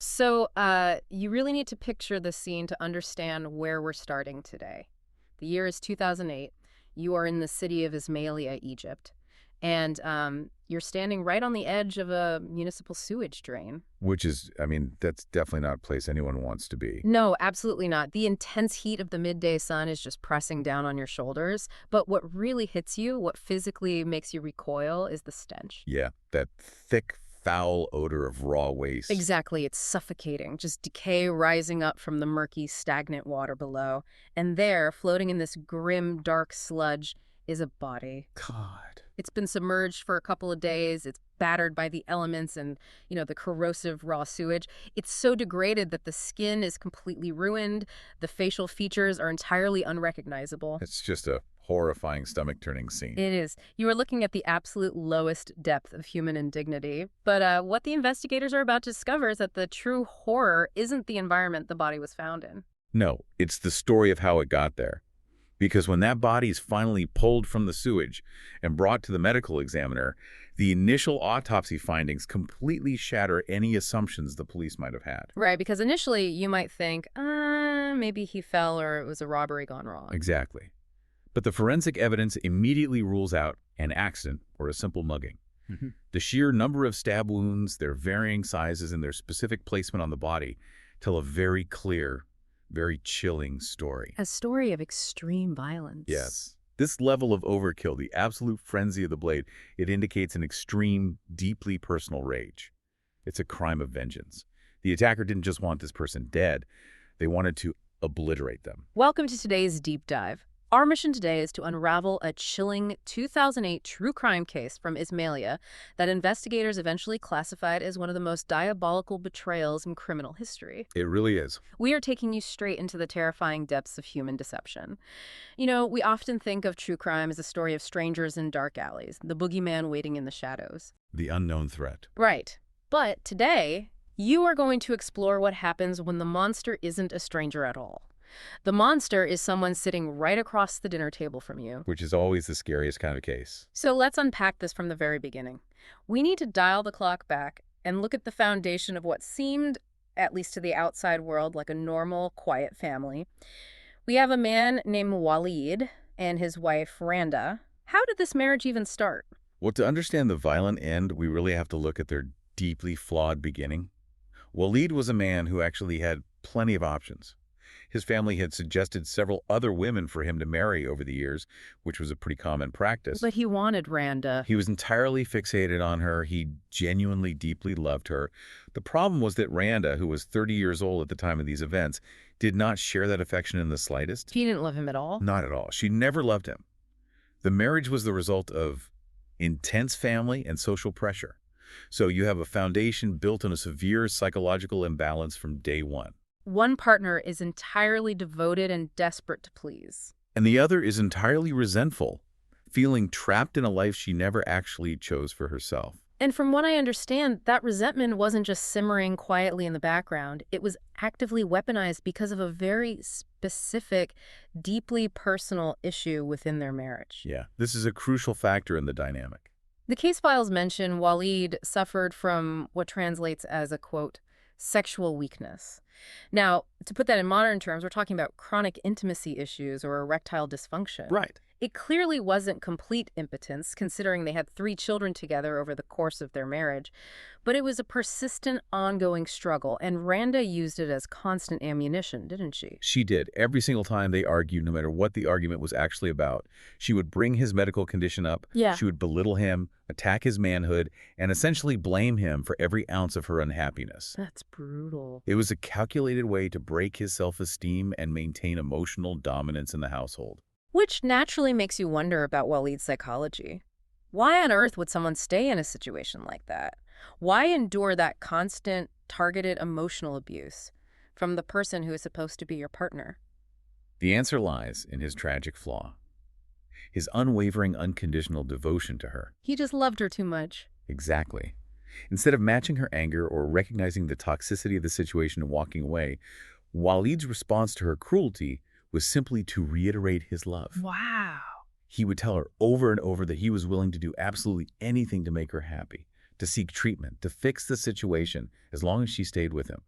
You really need to picture the scene to understand where we're starting today. The year is 2008. You are in the city of Ismailia, Egypt, and you're standing right on the edge of a municipal sewage drain. Which is, I mean, that's definitely not a place anyone wants to be. No, absolutely not. The intense heat of the midday sun is just pressing down on your shoulders. But what really hits you, what physically makes you recoil, is the stench. Yeah, that thick, foul odor of raw waste. Exactly. It's suffocating, just decay rising up from the murky, stagnant water below. And there, floating in this grim, dark sludge, is a body. God. It's been submerged for a couple of days. It's battered by the elements and, the corrosive raw sewage. It's so degraded that the skin is completely ruined. The facial features are entirely unrecognizable. It's just a horrifying, stomach-turning scene. It is. You are looking at the absolute lowest depth of human indignity. But what the investigators are about to discover is that the true horror isn't the environment the body was found in. No, it's the story of how it got there. Because when that body is finally pulled from the sewage and brought to the medical examiner, the initial autopsy findings completely shatter any assumptions the police might have had. Right, because initially you might think, maybe he fell or it was a robbery gone wrong. Exactly. But the forensic evidence immediately rules out an accident or a simple mugging. The sheer number of stab wounds, their varying sizes, and their specific placement on the body tell a very clear, very chilling story. A story of extreme violence. Yes. This level of overkill, the absolute frenzy of the blade, it indicates an extreme, deeply personal rage. It's a crime of vengeance. The attacker didn't just want this person dead. They wanted to obliterate them. Welcome to today's deep dive. Our mission today is to unravel a chilling 2008 true crime case from Ismailia that investigators eventually classified as one of the most diabolical betrayals in criminal history. It really is. We are taking you straight into the terrifying depths of human deception. We often think of true crime as a story of strangers in dark alleys, the boogeyman waiting in the shadows. The unknown threat. Right. But today, you are going to explore what happens when the monster isn't a stranger at all. The monster is someone sitting right across the dinner table from you. Which is always the scariest kind of case. So let's unpack this from the very beginning. We need to dial the clock back and look at the foundation of what seemed, at least to the outside world, like a normal, quiet family. We have a man named Walid and his wife, Randa. How did this marriage even start? Well, to understand the violent end, we really have to look at their deeply flawed beginning. Walid was a man who actually had plenty of options. His family had suggested several other women for him to marry over the years, which was a pretty common practice. But he wanted Randa. He was entirely fixated on her. He genuinely, deeply loved her. The problem was that Randa, who was 30 years old at the time of these events, did not share that affection in the slightest. She didn't love him at all? Not at all. She never loved him. The marriage was the result of intense family and social pressure. So you have a foundation built on a severe psychological imbalance from day one. One partner is entirely devoted and desperate to please. And the other is entirely resentful, feeling trapped in a life she never actually chose for herself. And from what I understand, that resentment wasn't just simmering quietly in the background. It was actively weaponized because of a very specific, deeply personal issue within their marriage. Yeah, this is a crucial factor in the dynamic. The case files mention Walid suffered from what translates as a, quote, sexual weakness. Now, to put that in modern terms, we're talking about chronic intimacy issues or erectile dysfunction. Right. It clearly wasn't complete impotence, considering they had 3 children together over the course of their marriage, but it was a persistent, ongoing struggle, and Randa used it as constant ammunition, didn't she? She did. Every single time they argued, no matter what the argument was actually about, she would bring his medical condition up, Yeah. She would belittle him, attack his manhood, and essentially blame him for every ounce of her unhappiness. That's brutal. It was a calculated way to break his self-esteem and maintain emotional dominance in the household. Which naturally makes you wonder about Walid's psychology. Why on earth would someone stay in a situation like that? Why endure that constant, targeted emotional abuse from the person who is supposed to be your partner? The answer lies in his tragic flaw. His unwavering, unconditional devotion to her. He just loved her too much. Exactly. Instead of matching her anger or recognizing the toxicity of the situation and walking away, Walid's response to her cruelty was simply to reiterate his love. Wow. He would tell her over and over that he was willing to do absolutely anything to make her happy, to seek treatment, to fix the situation as long as she stayed with him.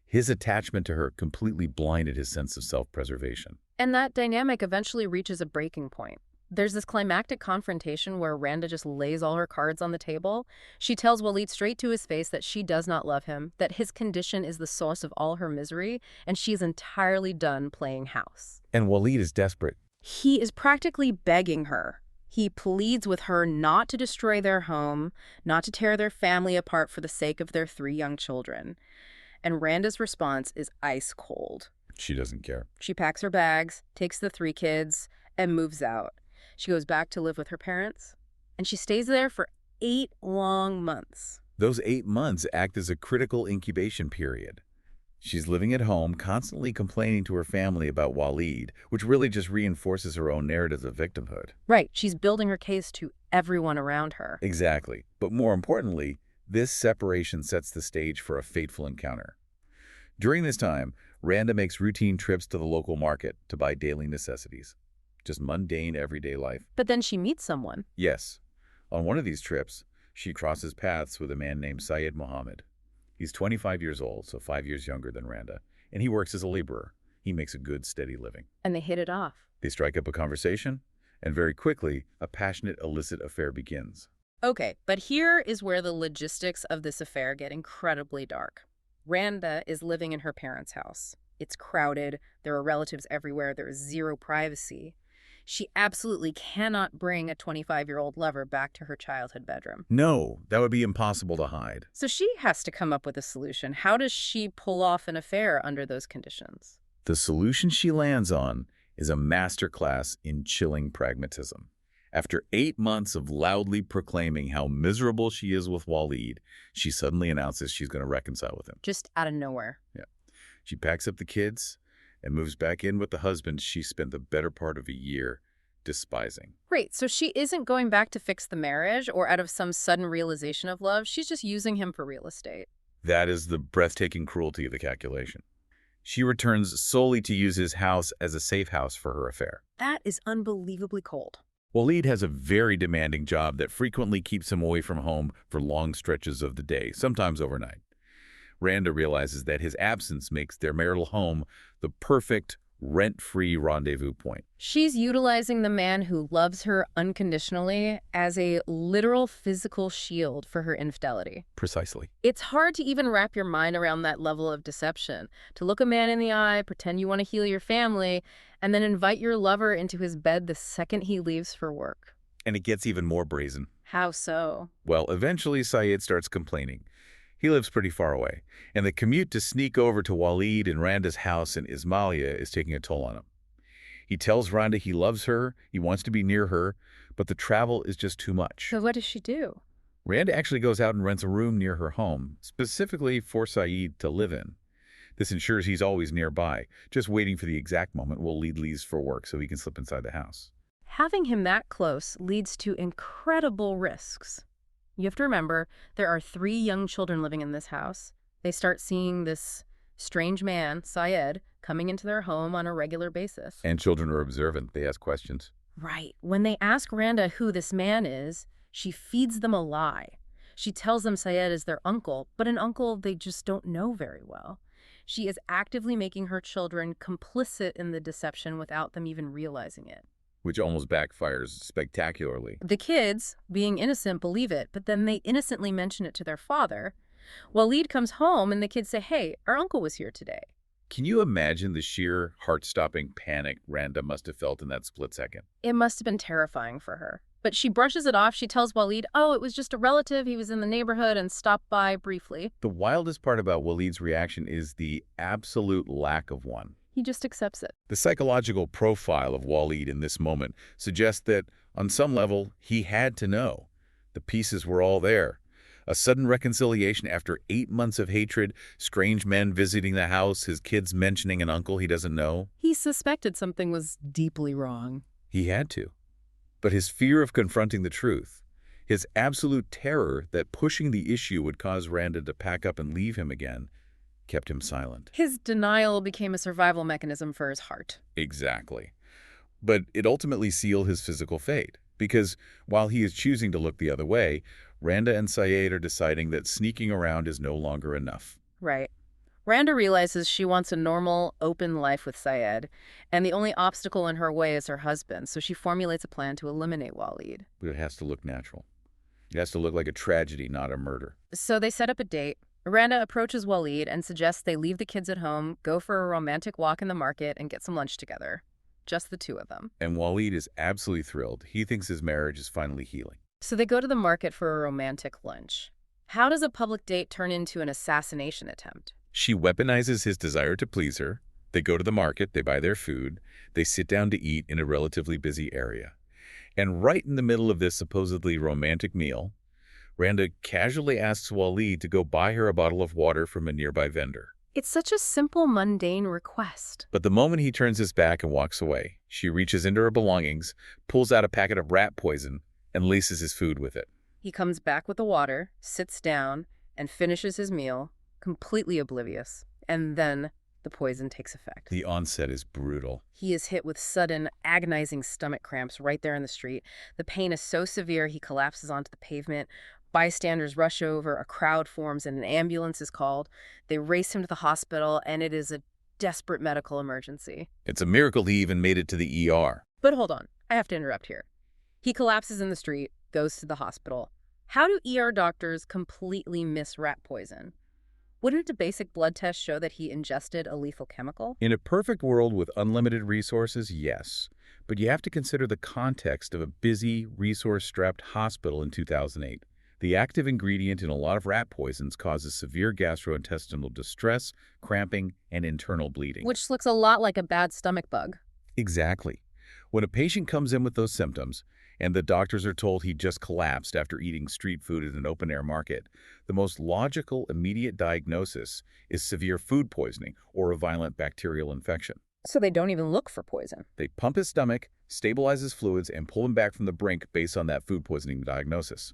His attachment to her completely blinded his sense of self-preservation. And that dynamic eventually reaches a breaking point. There's this climactic confrontation where Randa just lays all her cards on the table. She tells Walid straight to his face that she does not love him, that his condition is the source of all her misery, and she is entirely done playing house. And Walid is desperate. He is practically begging her. He pleads with her not to destroy their home, not to tear their family apart for the sake of their 3 young children. And Randa's response is ice cold. She doesn't care. She packs her bags, takes the 3 kids, and moves out. She goes back to live with her parents, and she stays there for 8 long months. Those 8 months act as a critical incubation period. She's living at home, constantly complaining to her family about Walid, which really just reinforces her own narrative of victimhood. Right, she's building her case to everyone around her. Exactly. But more importantly, this separation sets the stage for a fateful encounter. During this time, Randa makes routine trips to the local market to buy daily necessities. Just mundane, everyday life. But then she meets someone. Yes. On one of these trips, she crosses paths with a man named Mohammed. He's 25 years old, so 5 years younger than Randa, and he works as a laborer. He makes a good, steady living. And they hit it off. They strike up a conversation, and very quickly, a passionate, illicit affair begins. Okay, but here is where the logistics of this affair get incredibly dark. Randa is living in her parents' house. It's crowded, there are relatives everywhere, there is zero privacy. She absolutely cannot bring a 25-year-old lover back to her childhood bedroom. No, that would be impossible to hide. So she has to come up with a solution. How does she pull off an affair under those conditions? The solution she lands on is a masterclass in chilling pragmatism. After 8 months of loudly proclaiming how miserable she is with Walid, she suddenly announces she's going to reconcile with him. Just out of nowhere. Yeah. She packs up the kids and moves back in with the husband she spent the better part of a year despising. Right, so she isn't going back to fix the marriage or out of some sudden realization of love. She's just using him for real estate. That is the breathtaking cruelty of the calculation. She returns solely to use his house as a safe house for her affair. That is unbelievably cold. Walid has a very demanding job that frequently keeps him away from home for long stretches of the day, sometimes overnight. Randa realizes that his absence makes their marital home the perfect, rent-free rendezvous point. She's utilizing the man who loves her unconditionally as a literal physical shield for her infidelity. Precisely. It's hard to even wrap your mind around that level of deception. To look a man in the eye, pretend you want to heal your family, and then invite your lover into his bed the second he leaves for work. And it gets even more brazen. How so? Well, eventually Syed starts complaining. He lives pretty far away, and the commute to sneak over to Walid and Randa's house in Ismailia is taking a toll on him. He tells Randa he loves her, he wants to be near her, but the travel is just too much. So what does she do? Randa actually goes out and rents a room near her home, specifically for Syed to live in. This ensures he's always nearby, just waiting for the exact moment Walid leaves for work so he can slip inside the house. Having him that close leads to incredible risks. You have to remember, there are 3 young children living in this house. They start seeing this strange man, Syed, coming into their home on a regular basis. And children are observant. They ask questions. Right. When they ask Randa who this man is, she feeds them a lie. She tells them Syed is their uncle, but an uncle they just don't know very well. She is actively making her children complicit in the deception without them even realizing it. Which almost backfires spectacularly. The kids, being innocent, believe it, but then they innocently mention it to their father. Walid comes home and the kids say, hey, our uncle was here today. Can you imagine the sheer heart-stopping panic Randa must have felt in that split second? It must have been terrifying for her. But she brushes it off. She tells Walid, oh, it was just a relative. He was in the neighborhood and stopped by briefly. The wildest part about Walid's reaction is the absolute lack of one. He just accepts it. The psychological profile of Walid in this moment suggests that, on some level, he had to know. The pieces were all there. A sudden reconciliation after 8 months of hatred, strange men visiting the house, his kids mentioning an uncle he doesn't know. He suspected something was deeply wrong. He had to. But his fear of confronting the truth, his absolute terror that pushing the issue would cause Randa to pack up and leave him again, kept him silent. His denial became a survival mechanism for his heart. Exactly. But it ultimately sealed his physical fate, because while he is choosing to look the other way, Randa and Syed are deciding that sneaking around is no longer enough. Right. Randa realizes she wants a normal, open life with Syed, and the only obstacle in her way is her husband, so she formulates a plan to eliminate Walid. But it has to look natural. It has to look like a tragedy, not a murder. So they set up a date. Randa approaches Walid and suggests they leave the kids at home, go for a romantic walk in the market, and get some lunch together. Just the two of them. And Walid is absolutely thrilled. He thinks his marriage is finally healing. So they go to the market for a romantic lunch. How does a public date turn into an assassination attempt? She weaponizes his desire to please her. They go to the market, they buy their food, they sit down to eat in a relatively busy area. And right in the middle of this supposedly romantic meal, Randa casually asks Walid to go buy her a bottle of water from a nearby vendor. It's such a simple, mundane request. But the moment he turns his back and walks away, she reaches into her belongings, pulls out a packet of rat poison, and laces his food with it. He comes back with the water, sits down, and finishes his meal, completely oblivious. And then the poison takes effect. The onset is brutal. He is hit with sudden, agonizing stomach cramps right there in the street. The pain is so severe he collapses onto the pavement. Bystanders rush over, a crowd forms, and an ambulance is called. They race him to the hospital, and it is a desperate medical emergency. It's a miracle he even made it to the ER. But hold on, I have to interrupt here. He collapses in the street, goes to the hospital. How do ER doctors completely miss rat poison? Wouldn't a basic blood test show that he ingested a lethal chemical? In a perfect world with unlimited resources, yes. But you have to consider the context of a busy, resource-strapped hospital in 2008. The active ingredient in a lot of rat poisons causes severe gastrointestinal distress, cramping, and internal bleeding. Which looks a lot like a bad stomach bug. Exactly. When a patient comes in with those symptoms, and the doctors are told he just collapsed after eating street food at an open-air market, the most logical, immediate diagnosis is severe food poisoning or a violent bacterial infection. So they don't even look for poison. They pump his stomach, stabilize his fluids, and pull him back from the brink based on that food poisoning diagnosis.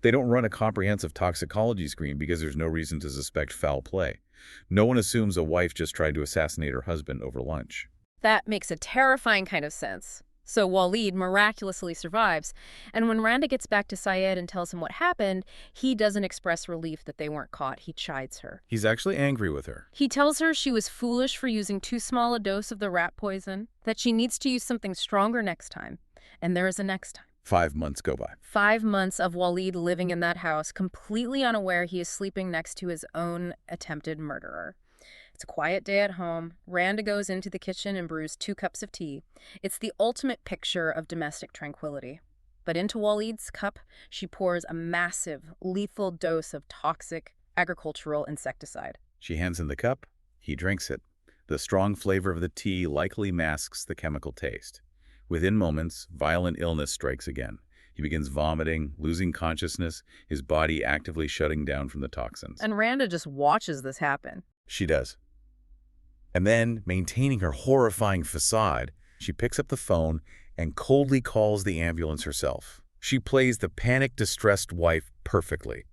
They don't run a comprehensive toxicology screen because there's no reason to suspect foul play. No one assumes a wife just tried to assassinate her husband over lunch. That makes a terrifying kind of sense. So Walid miraculously survives, and when Randa gets back to Syed and tells him what happened, he doesn't express relief that they weren't caught. He chides her. He's actually angry with her. He tells her she was foolish for using too small a dose of the rat poison, that she needs to use something stronger next time. And there is a next time. 5 months go by. 5 months of Walid living in that house, completely unaware he is sleeping next to his own attempted murderer. It's a quiet day at home. Randa goes into the kitchen and brews 2 cups of tea. It's the ultimate picture of domestic tranquility. But into Walid's cup, she pours a massive, lethal dose of toxic agricultural insecticide. She hands him the cup. He drinks it. The strong flavor of the tea likely masks the chemical taste. Within moments, violent illness strikes again. He begins vomiting, losing consciousness, his body actively shutting down from the toxins. And Randa just watches this happen. She does. And then, maintaining her horrifying facade, she picks up the phone and coldly calls the ambulance herself. She plays the panicked, distressed wife perfectly.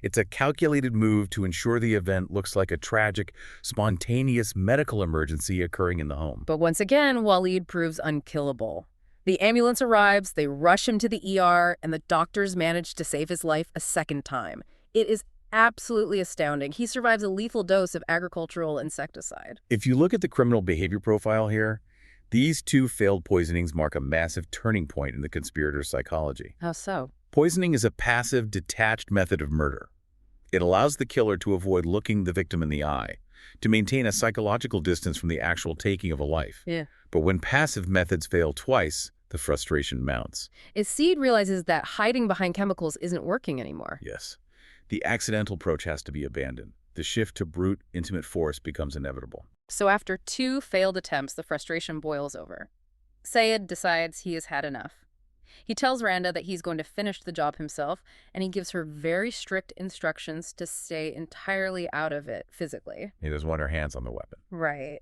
It's a calculated move to ensure the event looks like a tragic, spontaneous medical emergency occurring in the home. But once again, Walid proves unkillable. The ambulance arrives, they rush him to the ER, and the doctors manage to save his life a second time. It is absolutely astounding. He survives a lethal dose of agricultural insecticide. If you look at the criminal behavior profile here, these 2 failed poisonings mark a massive turning point in the conspirator's psychology. How so? Poisoning is a passive, detached method of murder. It allows the killer to avoid looking the victim in the eye, to maintain a psychological distance from the actual taking of a life. Yeah. But when passive methods fail twice, the frustration mounts. Seed realizes that hiding behind chemicals isn't working anymore. Yes. The accidental approach has to be abandoned. The shift to brute, intimate force becomes inevitable. So after 2 failed attempts, the frustration boils over. Syed decides he has had enough. He tells Randa that he's going to finish the job himself, and he gives her very strict instructions to stay entirely out of it physically. He doesn't want her hands on the weapon. Right.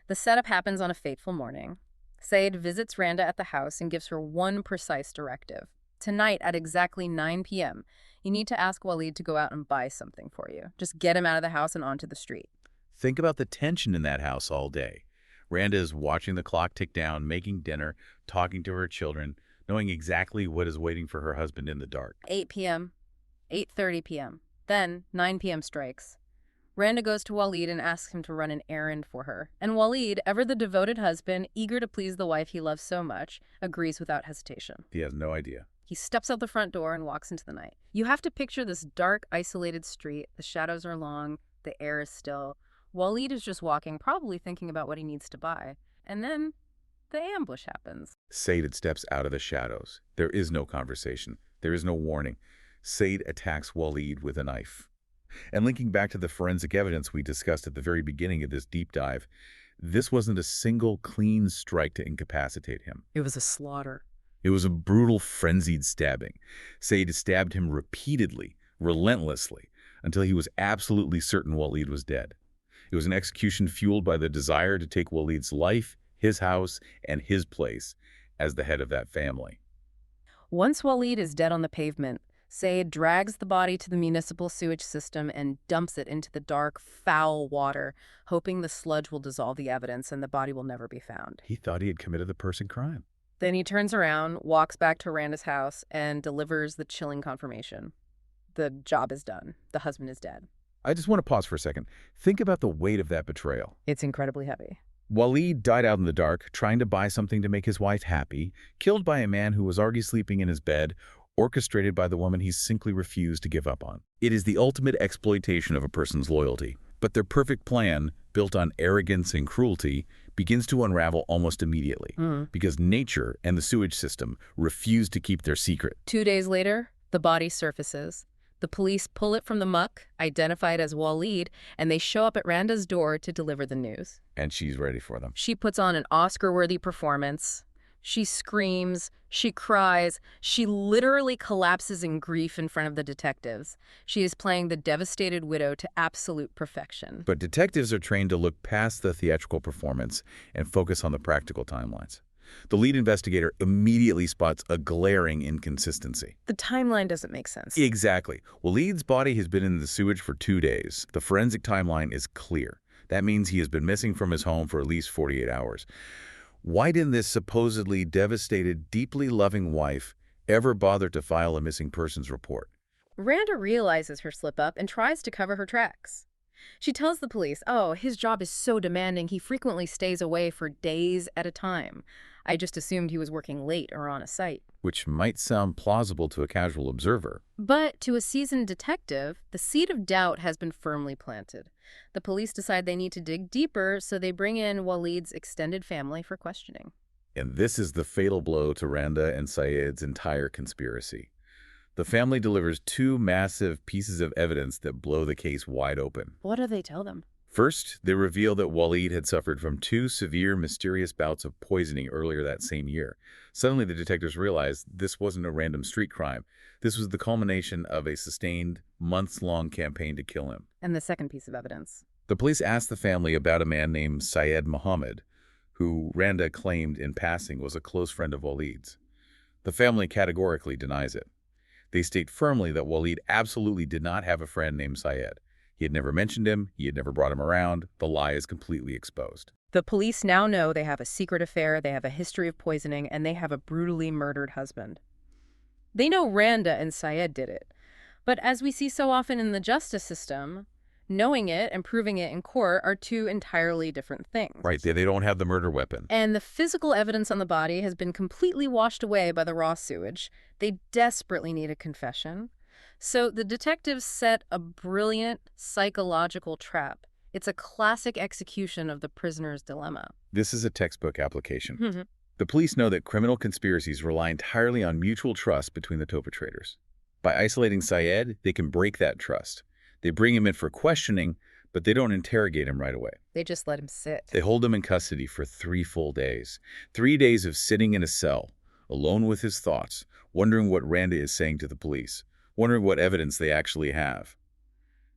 The setup happens on a fateful morning. Syed visits Randa at the house and gives her one precise directive. Tonight at exactly 9 p.m., you need to ask Walid to go out and buy something for you. Just get him out of the house and onto the street. Think about the tension in that house all day. Randa is watching the clock tick down, making dinner, talking to her children, knowing exactly what is waiting for her husband in the dark. 8 p.m., 8:30 p.m. Then 9 p.m. strikes. Randa goes to Walid and asks him to run an errand for her. And Walid, ever the devoted husband, eager to please the wife he loves so much, agrees without hesitation. He has no idea. He steps out the front door and walks into the night. You have to picture this dark, isolated street. The shadows are long. The air is still. Walid is just walking, probably thinking about what he needs to buy. And then the ambush happens. Said steps out of the shadows. There is no conversation. There is no warning. Said attacks Walid with a knife. And linking back to the forensic evidence we discussed at the very beginning of this deep dive, this wasn't a single clean strike to incapacitate him. It was a slaughter. It was a brutal, frenzied stabbing. Said stabbed him repeatedly, relentlessly, until he was absolutely certain Walid was dead. It was an execution fueled by the desire to take Walid's life, his house, and his place as the head of that family. Once Walid is dead on the pavement, Said drags the body to the municipal sewage system and dumps it into the dark, foul water, hoping the sludge will dissolve the evidence and the body will never be found. He thought he had committed the person crime. Then he turns around, walks back to Randa's house, and delivers the chilling confirmation. The job is done. The husband is dead. I just want to pause for a second. Think about the weight of that betrayal. It's incredibly heavy. Walid died out in the dark, trying to buy something to make his wife happy, killed by a man who was already sleeping in his bed, orchestrated by the woman he simply refused to give up on. It is the ultimate exploitation of a person's loyalty. But their perfect plan, built on arrogance and cruelty, begins to unravel almost immediately, because nature and the sewage system refuse to keep their secret. 2 days later, the body surfaces. The police pull it from the muck, identify it as Walid, and they show up at Randa's door to deliver the news. And she's ready for them. She puts on an Oscar-worthy performance. She screams, she cries, she literally collapses in grief in front of the detectives. She is playing the devastated widow to absolute perfection. But detectives are trained to look past the theatrical performance and focus on the practical timelines. The lead investigator immediately spots a glaring inconsistency. The timeline doesn't make sense. Exactly. Walid's body has been in the sewage for 2 days. The forensic timeline is clear. That means he has been missing from his home for at least 48 hours. Why didn't this supposedly devastated, deeply loving wife ever bother to file a missing persons report? Randa realizes her slip-up and tries to cover her tracks. She tells the police, oh, his job is so demanding, he frequently stays away for days at a time. I just assumed he was working late or on a site. Which might sound plausible to a casual observer. But to a seasoned detective, the seed of doubt has been firmly planted. The police decide they need to dig deeper, so they bring in Walid's extended family for questioning. And this is the fatal blow to Randa and Said's entire conspiracy. The family delivers 2 massive pieces of evidence that blow the case wide open. What do they tell them? First, they reveal that Walid had suffered from 2 severe, mysterious bouts of poisoning earlier that same year. Suddenly, the detectives realized this wasn't a random street crime. This was the culmination of a sustained, months-long campaign to kill him. And the second piece of evidence. The police asked the family about a man named Mohammed, who Randa claimed in passing was a close friend of Walid's. The family categorically denies it. They state firmly that Walid absolutely did not have a friend named Said. He had never mentioned him, he had never brought him around. The lie is completely exposed. The police now know they have a secret affair, they have a history of poisoning, and they have a brutally murdered husband. They know Randa and Said did it. But as we see so often in the justice system, knowing it and proving it in court are 2 entirely different things. Right, they don't have the murder weapon. And the physical evidence on the body has been completely washed away by the raw sewage. They desperately need a confession. So the detectives set a brilliant psychological trap. It's a classic execution of the prisoner's dilemma. This is a textbook application. The police know that criminal conspiracies rely entirely on mutual trust between the perpetrators. By isolating Said, they can break that trust. They bring him in for questioning, but they don't interrogate him right away. They just let him sit. They hold him in custody for 3 full days. 3 days of sitting in a cell, alone with his thoughts, wondering what Randa is saying to the police, wondering what evidence they actually have.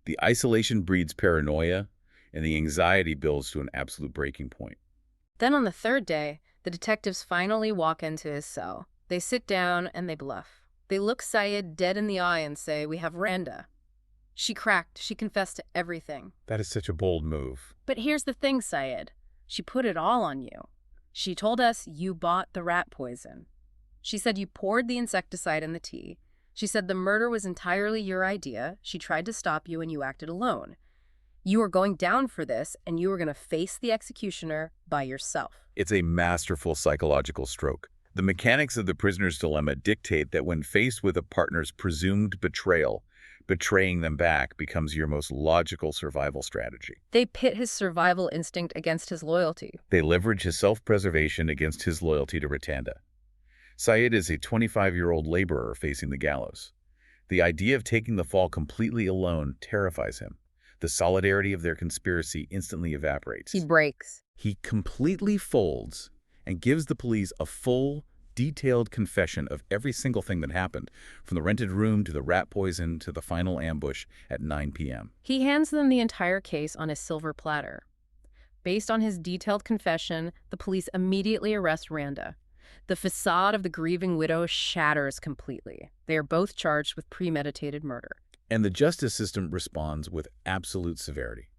The isolation breeds paranoia, and the anxiety builds to an absolute breaking point. Then on the 3rd day, the detectives finally walk into his cell. They sit down and they bluff. They look Said dead in the eye and say, we have Randa. She cracked. She confessed to everything. That is such a bold move. But here's the thing, Said. She put it all on you. She told us you bought the rat poison. She said you poured the insecticide in the tea. She said the murder was entirely your idea. She tried to stop you and you acted alone. You were going down for this, and you were going to face the executioner by yourself. It's a masterful psychological stroke. The mechanics of the prisoner's dilemma dictate that when faced with a partner's presumed betrayal, betraying them back becomes your most logical survival strategy. They pit his survival instinct against his loyalty. They leverage his self-preservation against his loyalty to Randa. Syed is a 25-year-old laborer facing the gallows. The idea of taking the fall completely alone terrifies him. The solidarity of their conspiracy instantly evaporates. He breaks. He completely folds and gives the police a full, detailed confession of every single thing that happened, from the rented room to the rat poison to the final ambush at 9 p.m. He hands them the entire case on a silver platter. Based on his detailed confession, the police immediately arrest Randa. The facade of the grieving widow shatters completely. They are both charged with premeditated murder. And the justice system responds with absolute severity.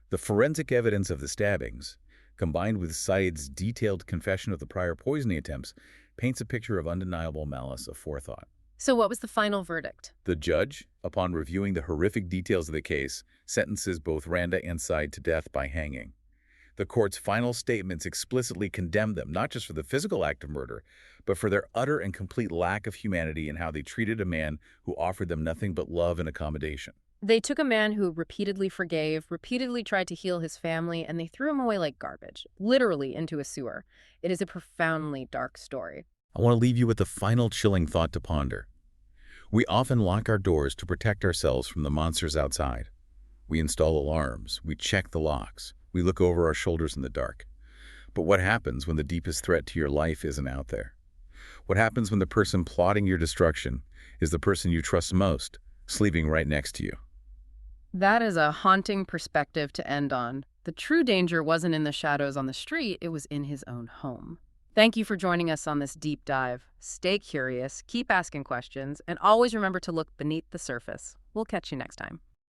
The forensic evidence of the stabbings, combined with Syed's detailed confession of the prior poisoning attempts, paints a picture of undeniable malice aforethought. So what was the final verdict? The judge, upon reviewing the horrific details of the case, sentences both Randa and Syed to death by hanging. The court's final statements explicitly condemn them, not just for the physical act of murder, but for their utter and complete lack of humanity in how they treated a man who offered them nothing but love and accommodation. They took a man who repeatedly forgave, repeatedly tried to heal his family, and they threw him away like garbage, literally into a sewer. It is a profoundly dark story. I want to leave you with a final chilling thought to ponder. We often lock our doors to protect ourselves from the monsters outside. We install alarms, we check the locks, we look over our shoulders in the dark. But what happens when the deepest threat to your life isn't out there? What happens when the person plotting your destruction is the person you trust most, sleeping right next to you? That is a haunting perspective to end on. The true danger wasn't in the shadows on the street, it was in his own home. Thank you for joining us on this deep dive. Stay curious, keep asking questions, and always remember to look beneath the surface. We'll catch you next time.